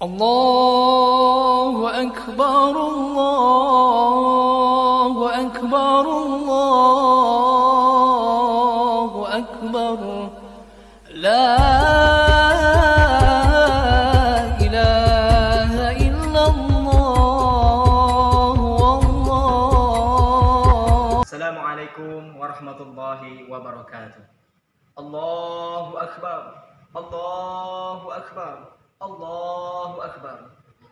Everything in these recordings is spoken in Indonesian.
الله أكبر الله أكبر الله أكبر لا إله إلا الله والله. السلام عليكم ورحمة الله وبركاته. الله أكبر الله أكبر الله أكبر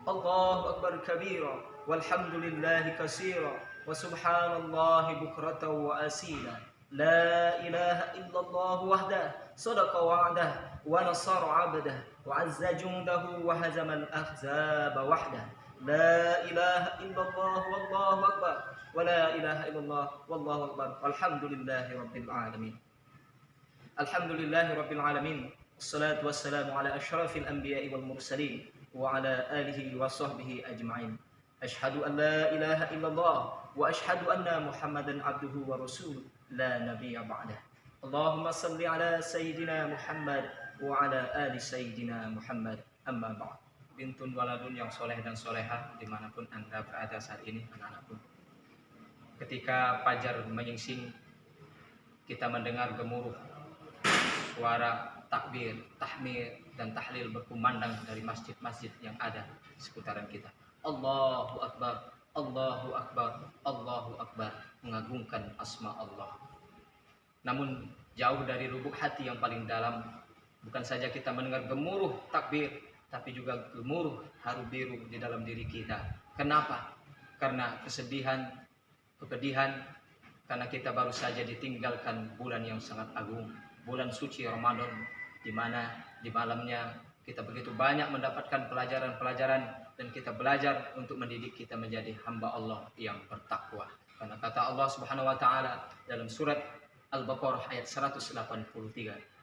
الله أكبر كبيرا والحمد لله كثيرا وسبحان الله بكرة وأصيلا لا إله إلا الله وحده صدق وعده ونصر عبده وعز جنده وهزم الأحزاب وحده لا إله إلا الله والله أكبر ولا إله إلا الله والله أكبر والحمد لله رب العالمين. الحمد لله رب العالمين والصلاة والسلام على أشرف الأنبياء والمرسلين وعلى آله وصحبه أجمعين. أشهد أن لا إله إلا الله وأشهد أن محمدا عبده ورسوله لا نبي بعده. اللهم صل على سيدنا محمد وعلى آل سيدنا محمد. أما بعد. Bintun waladun yang soleh dan solehah dimanapun Anda berada saat ini, anak-anakku. Ketika fajar menyingsing, kita mendengar gemuruh suara takbir, tahmid, dan tahlil berkumandang dari masjid-masjid yang ada di seputaran kita. Allahu Akbar, Allahu Akbar, Allahu Akbar, mengagungkan asma Allah. Namun jauh dari lubuk hati yang paling dalam, bukan saja kita mendengar gemuruh takbir, tapi juga gemuruh haru biru di dalam diri kita. Kenapa? Karena kesedihan, kepedihan, karena kita baru saja ditinggalkan bulan yang sangat agung, bulan suci Ramadan, di mana di malamnya kita begitu banyak mendapatkan pelajaran-pelajaran dan kita belajar untuk mendidik kita menjadi hamba Allah yang bertakwa. Karena kata Allah Subhanahu wa taala dalam surat Al-Baqarah ayat 183,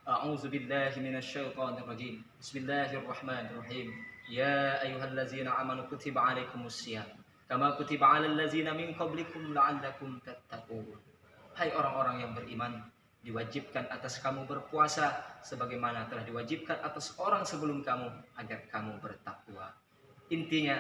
A'udzu billahi minasyaitonir rajim. Bismillahirrahmanirrahim. Ya ayyuhallazina amanu kutiba 'alaikumusiyam kama kutiba 'alal ladzina min qablikum la'allakum tattaqun. Hai orang-orang yang beriman, diwajibkan atas kamu berpuasa sebagaimana telah diwajibkan atas orang sebelum kamu agar kamu bertakwa. Intinya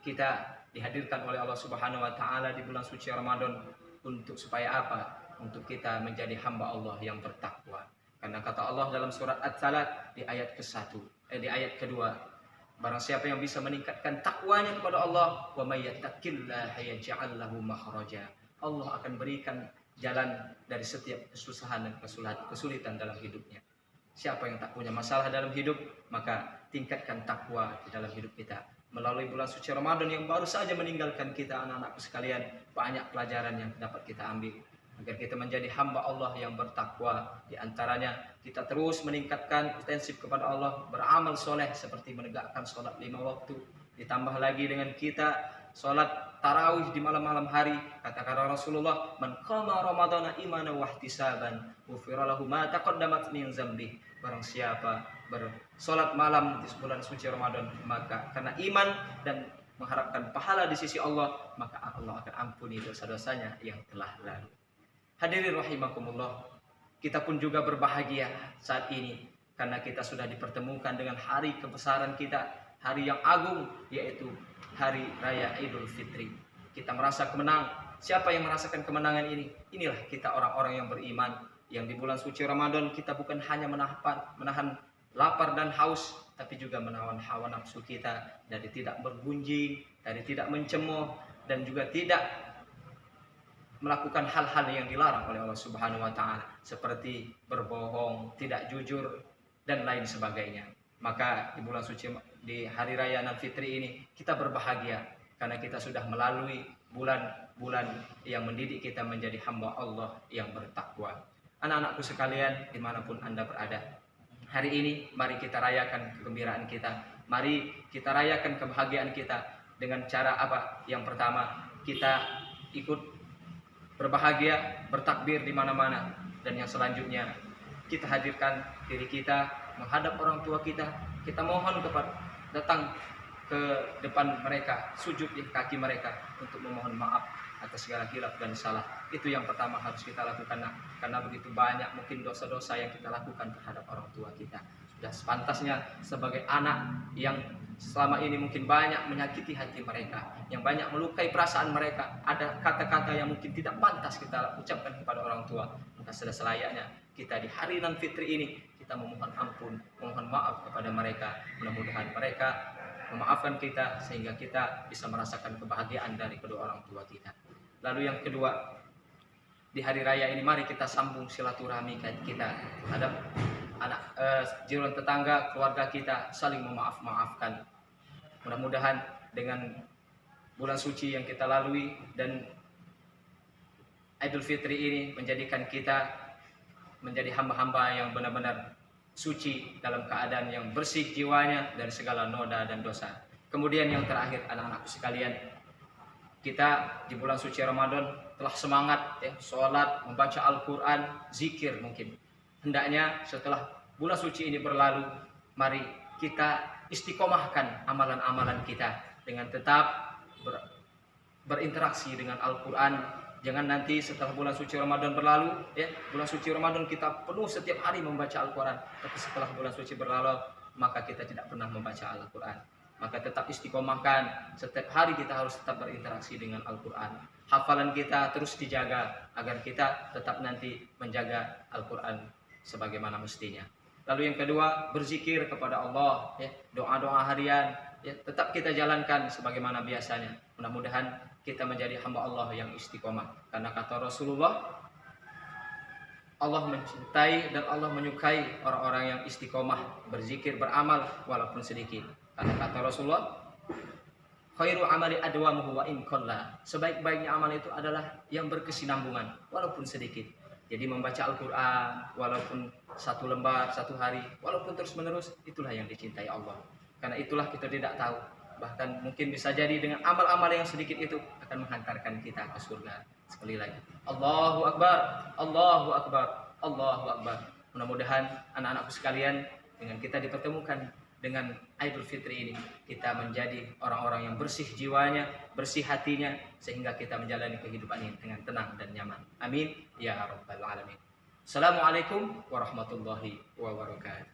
kita dihadirkan oleh Allah Subhanahu wa taala di bulan suci Ramadan untuk supaya apa? Untuk kita menjadi hamba Allah yang bertakwa. Karena kata Allah dalam surat At-Talaq di ayat ke-1, di ayat kedua, barang siapa yang bisa meningkatkan takwanya kepada Allah, wa may yattaqillaha yaj'al lahu makhraja. Allah akan berikan jalan dari setiap kesusahan dan kesulitan dalam hidupnya. Siapa yang tak punya masalah dalam hidup, maka tingkatkan takwa di dalam hidup kita. Melalui bulan suci Ramadan yang baru saja meninggalkan kita, anak-anakku sekalian, banyak pelajaran yang dapat kita ambil agar kita menjadi hamba Allah yang bertakwa. Di antaranya kita terus meningkatkan intensif kepada Allah, beramal soleh seperti menegakkan sholat 5 waktu, ditambah lagi dengan kita sholat tarawih di malam-malam hari. Kata Rasulullah, man qama ramadhana imanan wa ihtisaban ghufira lahu ma taqaddamat min dzambi. Barang siapa bersolat malam di bulan suci Ramadan, maka karena iman dan mengharapkan pahala di sisi Allah, maka Allah akan ampuni dosa-dosanya yang telah lalu. Hadirin rahimakumullah, kita pun juga berbahagia saat ini karena kita sudah dipertemukan dengan hari kebesaran kita, hari yang agung, yaitu Hari Raya Idul Fitri. Kita merasa kemenang. Siapa yang merasakan kemenangan ini? Inilah kita orang-orang yang beriman, yang di bulan suci Ramadan kita bukan hanya menahan lapar dan haus, tapi juga menahan hawa nafsu kita dari tidak bergunjing, dari tidak mencemooh, dan juga tidak melakukan hal-hal yang dilarang oleh Allah Subhanahu wa taala, seperti berbohong, tidak jujur, dan lain sebagainya. Maka di bulan suci, di hari raya Idul Fitri ini kita berbahagia karena kita sudah melalui bulan-bulan yang mendidik kita menjadi hamba Allah yang bertakwa. Anak-anakku sekalian, dimanapun Anda berada, hari ini mari kita rayakan kegembiraan kita, mari kita rayakan kebahagiaan kita dengan cara apa? Yang pertama, kita ikut berbahagia, bertakbir di mana-mana, dan yang selanjutnya kita hadirkan diri kita menghadap orang tua kita, kita mohon datang ke depan mereka, sujud di kaki mereka untuk memohon maaf atas segala hilaf dan salah. Itu yang pertama harus kita lakukan, karena begitu banyak mungkin dosa-dosa yang kita lakukan terhadap orang tua kita. Sudah sepantasnya sebagai anak yang selama ini mungkin banyak menyakiti hati mereka, yang banyak melukai perasaan mereka. Ada kata-kata yang mungkin tidak pantas kita ucapkan kepada orang tua. Maka sudah selayaknya kita di hari Idul Fitri ini kita memohon ampun, mohon maaf kepada mereka. Mudah-mudahan mereka memaafkan kita sehingga kita bisa merasakan kebahagiaan dari kedua orang tua kita. Lalu yang kedua, di hari raya ini mari kita sambung silaturahmi kita terhadap jiran tetangga, keluarga kita, saling memaafkan. Mudah-mudahan dengan bulan suci yang kita lalui dan Idul Fitri ini menjadikan kita menjadi hamba-hamba yang benar-benar suci, dalam keadaan yang bersih jiwanya dari segala noda dan dosa. Kemudian yang terakhir, anak-anakku sekalian, kita di bulan suci Ramadan telah semangat ya, sholat, membaca Al-Quran, zikir mungkin. Hendaknya setelah bulan suci ini berlalu, mari kita istiqomahkan amalan-amalan kita dengan tetap berinteraksi dengan Al-Quran. Jangan nanti setelah bulan suci Ramadan berlalu, ya, bulan suci Ramadan kita penuh setiap hari membaca Al-Quran, tapi setelah bulan suci berlalu, maka kita tidak pernah membaca Al-Quran. Maka tetap istiqomahkan, setiap hari kita harus tetap berinteraksi dengan Al-Quran. Hafalan kita terus dijaga, agar kita tetap nanti menjaga Al-Quran sebagaimana mestinya. Lalu yang kedua, berzikir kepada Allah, ya, doa-doa harian, ya, tetap kita jalankan sebagaimana biasanya. Mudah-mudahan kita menjadi hamba Allah yang istiqomah. Karena kata Rasulullah, Allah mencintai dan Allah menyukai orang-orang yang istiqomah, berzikir, beramal walaupun sedikit. Karena kata Rasulullah, khairu amali adwamuhu wa in qalla. Sebaik-baiknya amal itu adalah yang berkesinambungan walaupun sedikit. Jadi membaca Al-Quran walaupun satu lembar, satu hari, walaupun terus-menerus, itulah yang dicintai Allah. Karena itulah kita tidak tahu, bahkan mungkin bisa jadi dengan amal-amal yang sedikit itu akan menghantarkan kita ke surga. Sekali lagi, Allahu Akbar, Allahu Akbar, Allahu Akbar. Mudah-mudahan anak-anakku sekalian, dengan kita dipertemukan dengan Idul Fitri ini, kita menjadi orang-orang yang bersih jiwanya, bersih hatinya, sehingga kita menjalani kehidupan ini dengan tenang dan nyaman. Amin ya rabbal alamin. Assalamualaikum warahmatullahi wabarakatuh.